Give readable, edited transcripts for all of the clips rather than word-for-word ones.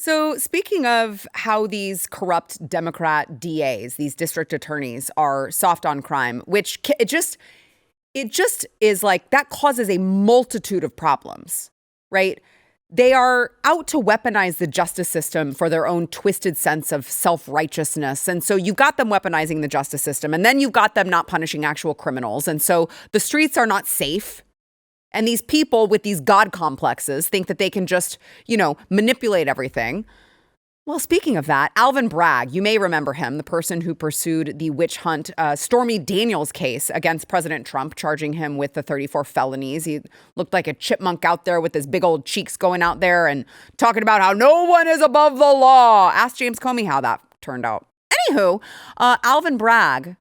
So speaking of how these corrupt Democrat DAs, these district attorneys, are soft on crime, which it just is like that causes a multitude of problems, right? They are out to weaponize the justice system for their own twisted sense of self-righteousness. And so you've got them weaponizing the justice system, and then you've got them not punishing actual criminals. And so the streets are not safe. And these people with these God complexes think that they can just, manipulate everything. Well, speaking of that, Alvin Bragg, you may remember him, the person who pursued the witch hunt Stormy Daniels case against President Trump, charging him with the 34 felonies. He looked like a chipmunk out there with his big old cheeks going out there and talking about how no one is above the law. Ask James Comey how that turned out. Anywho, Alvin Bragg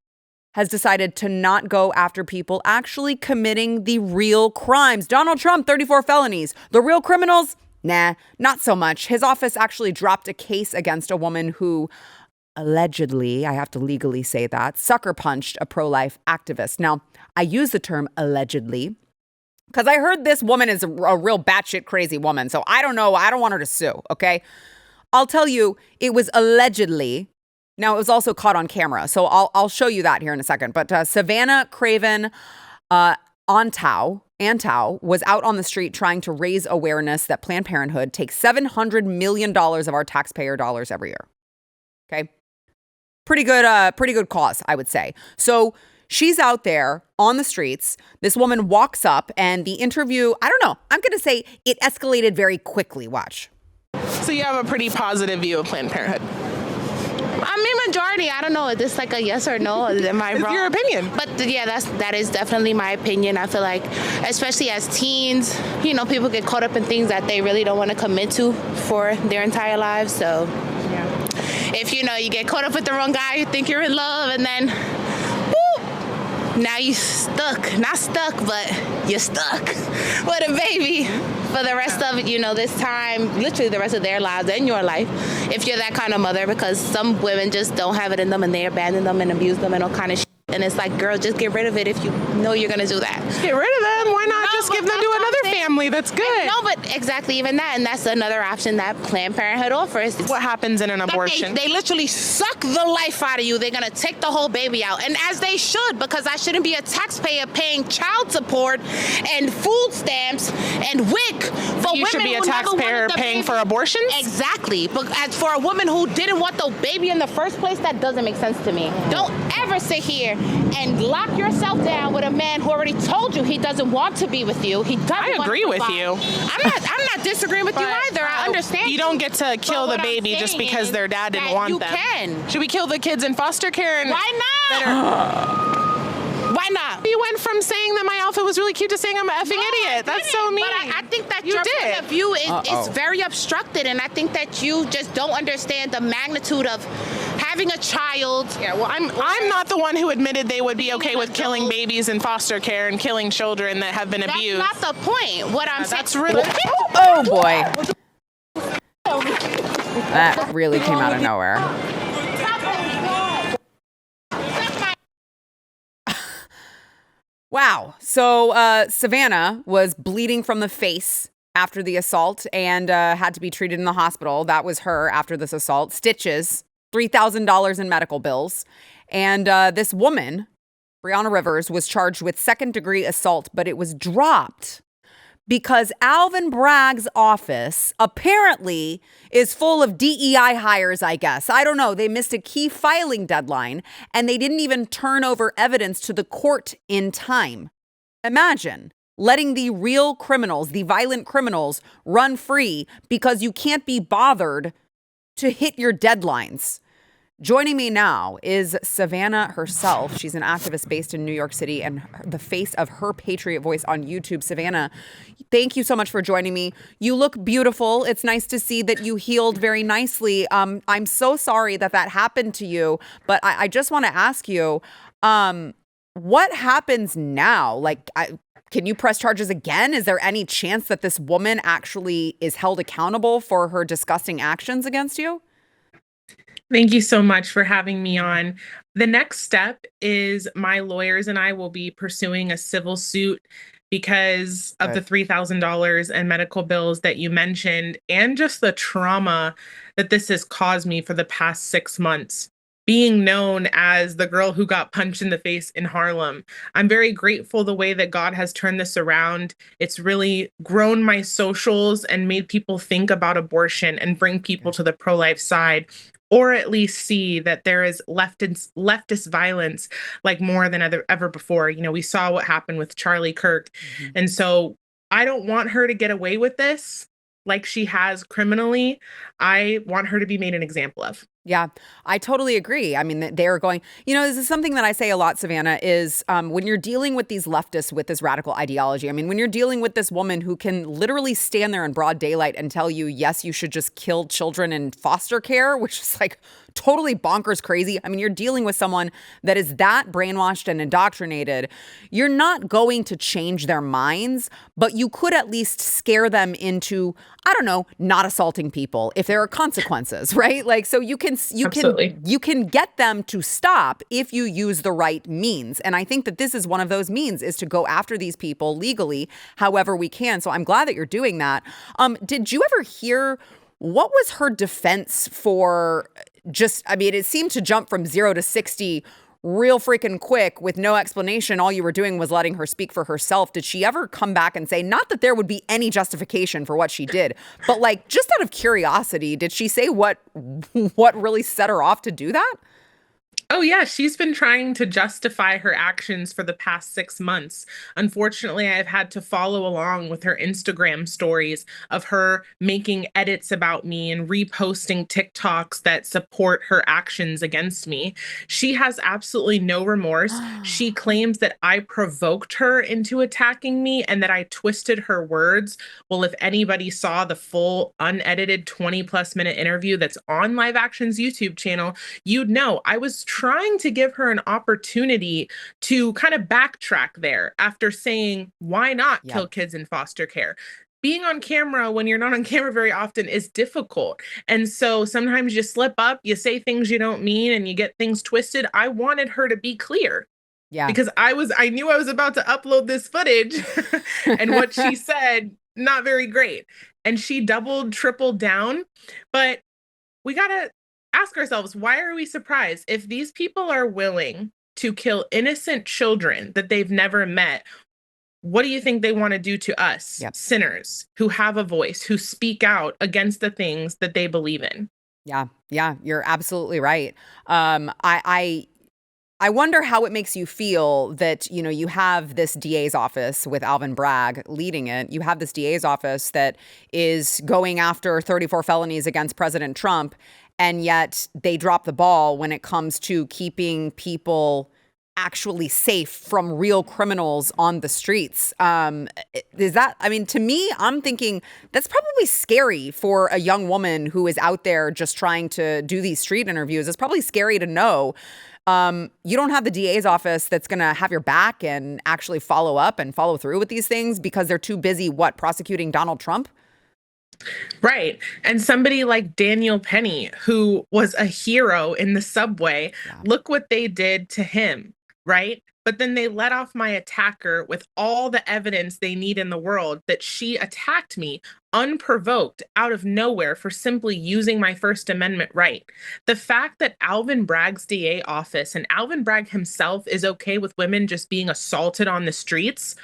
has decided to not go after people actually committing the real crimes. Donald Trump, 34 felonies. The real criminals? Nah, not so much. His office actually dropped a case against a woman who allegedly, I have to legally say that, sucker punched a pro-life activist. Now, I use the term allegedly because I heard this woman is a real batshit crazy woman. So I don't know. I don't want her to sue, okay? I'll tell you, it was allegedly. Now, it was also caught on camera, so I'll show you that here in a second. But Savannah Craven Antao was out on the street trying to raise awareness that Planned Parenthood takes $700 million of our taxpayer dollars every year. Okay, pretty good cause, I would say. So she's out there on the streets. This woman walks up, and the interview, I don't know, I'm going to say it escalated very quickly. Watch. So you have a pretty positive view of Planned Parenthood. I mean, majority. I don't know. Is this like a yes or no? Am I wrong? It's your opinion. But yeah, that is definitely my opinion. I feel like, especially as teens, people get caught up in things that they really don't want to commit to for their entire lives. So yeah. If you get caught up with the wrong guy, you think you're in love, and then whoop, now you stuck. Not stuck, but you're stuck with a baby for the rest of this time, literally the rest of their lives and your life, if you're that kind of mother, because some women just don't have it in them and they abandon them and abuse them and all kind of shit. And it's like, girl, just get rid of it if you know you're going to do that. Get rid of them. Why not just give them to another family? That's good. No, but exactly even that. And that's another option that Planned Parenthood offers. What happens in an abortion? They literally suck the life out of you. They're going to take the whole baby out. And as they should, because I shouldn't be a taxpayer paying child support and food stamps and WIC for women. You should be a taxpayer paying for abortions? Exactly. But as for a woman who didn't want the baby in the first place, that doesn't make sense to me. Don't ever sit here and lock yourself down with a man who already told you he doesn't want to be with you. I agree with you. I'm not disagreeing with you either. I understand. You don't get to kill the baby just because their dad didn't want them. You can. Should we kill the kids in foster care? Why not? Why not? You went from saying that my outfit was really cute to saying I'm an effing idiot. That's so mean. But I think that your point of view is very obstructed, and I think that you just don't understand the magnitude of having a child. Yeah, well, I'm not the one who admitted they would be okay with killing babies in foster care and killing children that have been abused. That's not the point. What I'm saying. That's really. Oh boy. That really came out of nowhere. Wow. So Savannah was bleeding from the face after the assault and had to be treated in the hospital. That was her after this assault. Stitches, $3,000 in medical bills. And this woman, Brianna Rivers, was charged with second-degree assault, but it was dropped because Alvin Bragg's office apparently is full of DEI hires, I guess. I don't know. They missed a key filing deadline, and they didn't even turn over evidence to the court in time. Imagine letting the real criminals, the violent criminals, run free because you can't be bothered to hit your deadlines. Joining me now is Savannah herself. She's an activist based in New York City and the face of Her Patriot Voice on YouTube. Savannah, thank you so much for joining me. You look beautiful. It's nice to see that you healed very nicely. I'm so sorry that happened to you, but I just want to ask you, what happens now? Can you press charges again? Is there any chance that this woman actually is held accountable for her disgusting actions against you? Thank you so much for having me on. The next step is my lawyers and I will be pursuing a civil suit because of the $3,000 and medical bills that you mentioned, and just the trauma that this has caused me for the past 6 months. Being known as the girl who got punched in the face in Harlem, I'm very grateful the way that God has turned this around. It's really grown my socials and made people think about abortion and bring people to the pro-life side, or at least see that there is leftist violence like more than ever before. You know, we saw what happened with Charlie Kirk. And so I don't want her to get away with this like she has criminally. I want her to be made an example of. Yeah, I totally agree. I mean, they're going, this is something that I say a lot, Savannah, is when you're dealing with these leftists with this radical ideology, I mean, when you're dealing with this woman who can literally stand there in broad daylight and tell you, yes, you should just kill children in foster care, which is like totally bonkers crazy. I mean, you're dealing with someone that is that brainwashed and indoctrinated. You're not going to change their minds, but you could at least scare them into, I don't know, not assaulting people if there are consequences, right? Like, so you can get them to stop if you use the right means. And I think that this is one of those means, is to go after these people legally however we can. So I'm glad that you're doing that. Did you ever hear what was her defense for it seemed to jump from 0 to 60 real freaking quick with no explanation. All you were doing was letting her speak for herself. Did she ever come back and say, not that there would be any justification for what she did, but like just out of curiosity, did she say what really set her off to do that? Oh, yeah. She's been trying to justify her actions for the past 6 months. Unfortunately, I've had to follow along with her Instagram stories of her making edits about me and reposting TikToks that support her actions against me. She has absolutely no remorse. She claims that I provoked her into attacking me and that I twisted her words. Well, if anybody saw the full unedited 20-plus-minute interview that's on Live Action's YouTube channel, you'd know I was trying to give her an opportunity to kind of backtrack there after saying, why not kill kids in foster care? Being on camera when you're not on camera very often is difficult. And so sometimes you slip up, you say things you don't mean, and you get things twisted. I wanted her to be clear. Yeah. Because I knew I was about to upload this footage and what she said, not very great. And she doubled, tripled down. But we got to ask ourselves, why are we surprised? If these people are willing to kill innocent children that they've never met, what do you think they want to do to us, sinners who have a voice, who speak out against the things that they believe in? Yeah, you're absolutely right. I wonder how it makes you feel that, you have this DA's office with Alvin Bragg leading it. You have this DA's office that is going after 34 felonies against President Trump, and yet they drop the ball when it comes to keeping people actually safe from real criminals on the streets. To me, I'm thinking that's probably scary for a young woman who is out there just trying to do these street interviews. It's probably scary to know you don't have the DA's office that's going to have your back and actually follow up and follow through with these things because they're too busy, prosecuting Donald Trump? Right. And somebody like Daniel Penny, who was a hero in the subway, look what they did to him, right? But then they let off my attacker with all the evidence they need in the world that she attacked me unprovoked out of nowhere for simply using my First Amendment right. The fact that Alvin Bragg's DA office and Alvin Bragg himself is okay with women just being assaulted on the streets,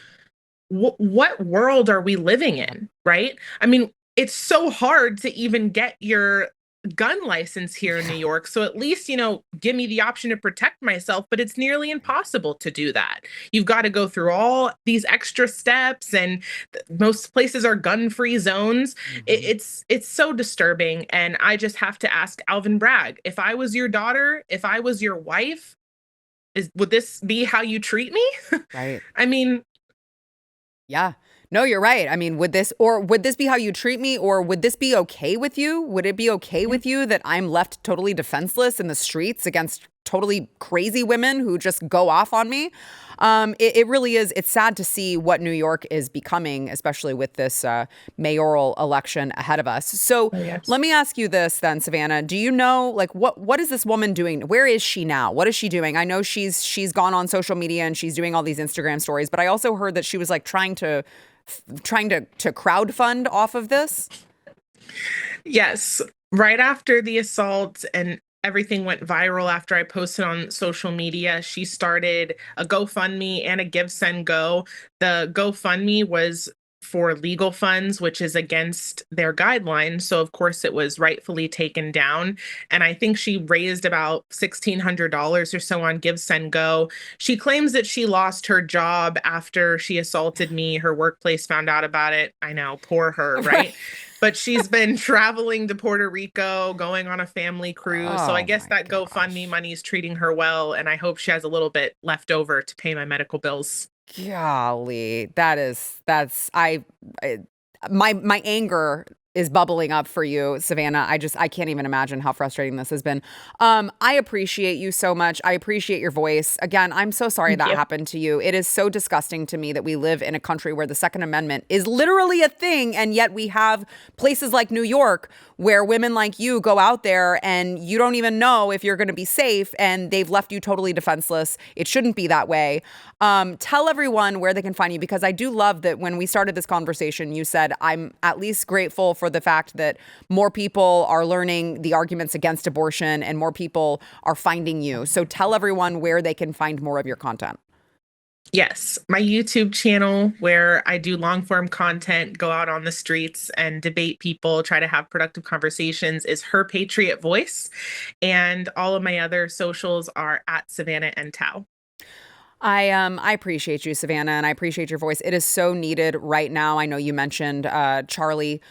what world are we living in, right? I mean, it's so hard to even get your gun license here in New York. So at least, give me the option to protect myself, but it's nearly impossible to do that. You've got to go through all these extra steps, and most places are gun-free zones. It's so disturbing. And I just have to ask Alvin Bragg, if I was your daughter, if I was your wife, would this be how you treat me? Right. I mean, yeah. No, you're right. I mean, would this be how you treat me, or would this be okay with you? Would it be okay with you that I'm left totally defenseless in the streets against totally crazy women who just go off on me. It really is. It's sad to see what New York is becoming, especially with this mayoral election ahead of us. So let me ask you this then, Savannah. Do you know, like, what is this woman doing? Where is she now? What is she doing? I know she's gone on social media and she's doing all these Instagram stories, but I also heard that she was like trying to crowdfund off of this. Yes. Right after the assault and everything went viral after I posted on social media, she started a GoFundMe and a Give, Send, Go. The GoFundMe was for legal funds, which is against their guidelines. So of course it was rightfully taken down. And I think she raised about $1,600 or so on Give, Send, Go. She claims that she lost her job after she assaulted me. Her workplace found out about it. I know, poor her, right? But she's been traveling to Puerto Rico, going on a family cruise. So I guess that GoFundMe money is treating her well. And I hope she has a little bit left over to pay my medical bills. Golly, my anger is bubbling up for you, Savannah. I can't even imagine how frustrating this has been. I appreciate you so much. I appreciate your voice. Again, I'm so sorry that happened to you. It is so disgusting to me that we live in a country where the Second Amendment is literally a thing, and yet we have places like New York where women like you go out there and you don't even know if you're going to be safe, and they've left you totally defenseless. It shouldn't be that way. Tell everyone where they can find you, because I do love that when we started this conversation, you said, I'm at least grateful for the fact that more people are learning the arguments against abortion and more people are finding you. So tell everyone where they can find more of your content. Yes, my YouTube channel, where I do long form content, go out on the streets and debate people, try to have productive conversations, is Her Patriot Voice. And all of my other socials are at Savannah Antao. I appreciate you, Savannah, and I appreciate your voice. It is so needed right now. I know you mentioned Charlie.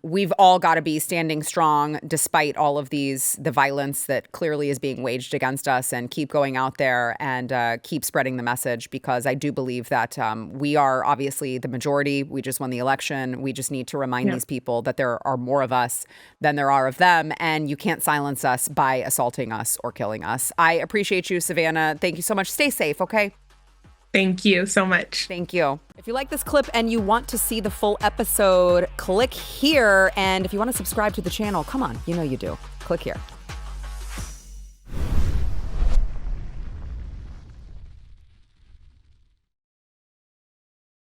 We've all got to be standing strong despite all of the violence that clearly is being waged against us, and keep going out there and keep spreading the message, because I do believe that we are obviously the majority. We just won the election. We just need to remind these people that there are more of us than there are of them, and you can't silence us by assaulting us or killing us. I appreciate you, Savannah. Thank you so much. Stay safe, okay? Thank you so much. Thank you. If you like this clip and you want to see the full episode, click here. And if you want to subscribe to the channel, come on, you know you do. Click here.